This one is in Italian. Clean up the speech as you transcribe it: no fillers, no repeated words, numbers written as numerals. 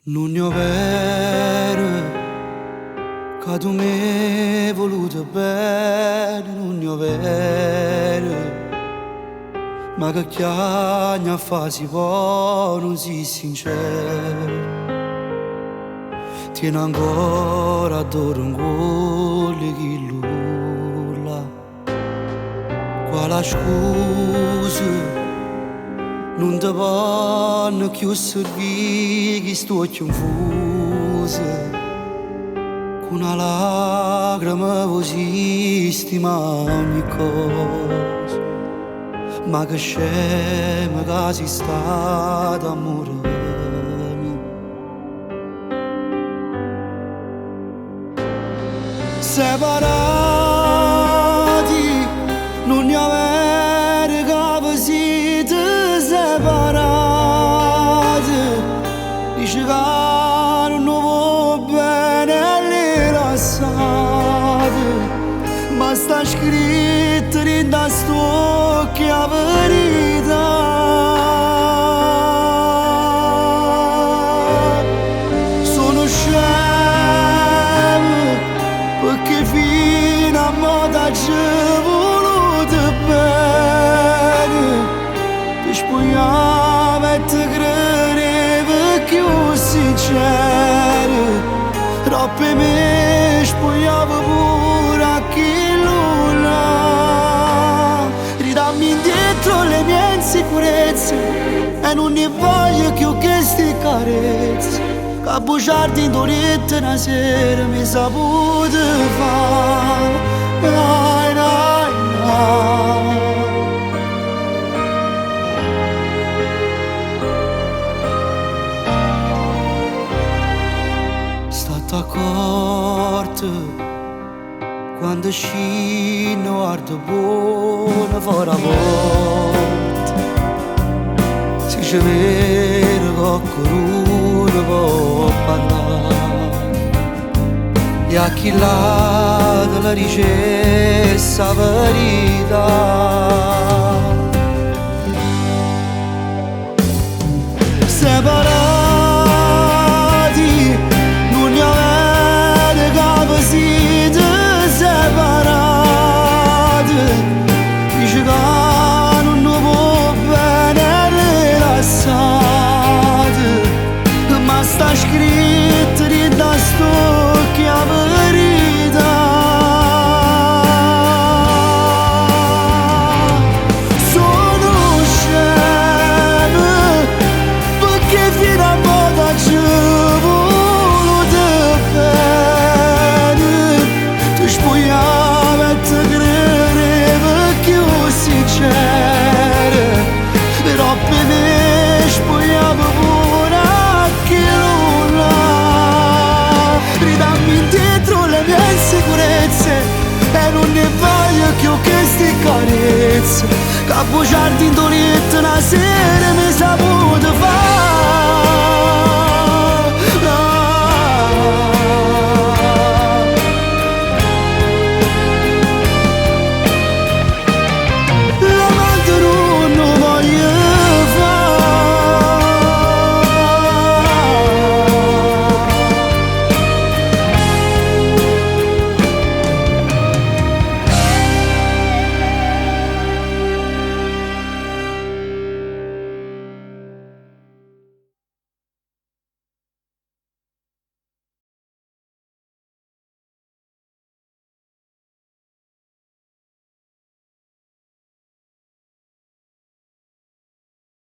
Non ne ho vero, che tu mi hai voluto bene, non ne ho vero, ma che chiagna fa si può, non si sincero. Tieni ancora addosso un cuore che lulla, quale scusa non ti vanno più servire che sto confuso, con una lacrima così stima ogni cosa, ma che scema che sei stata amore mio. Separati non ne avere capo siete separati, dice che non va bene rilassate, ma sta scritto in da stocchi la verità. Sono scemo perché fino a moda ci voluto bene, ti spogliavo e ti credevo più sincero, troppe me spogliavo pure a chi nulla. Ridammi indietro le mie insicurezze e non ne voglio più che sti carezze, che bugiardi in dorette una sera mi saputo fare. Ai, ai, ai. State accorto quando scino arde buona fuori a volta, si ci vede qualcuno può parlare, e a chi là della ricessa verità. Separati non ne avete capo siete separati, dice che non va bene rilassate, ma sta scritto in da stocchi la verità. Sono scemo perché fino a moda ci voluto bene, ti spogliavo e ti credevo più sincero, però per me spogliavo pure a chi nulla. Ridammi indietro le mie insicurezze e non ne voglio più che sti carezze, che bugiardi in dorette una sera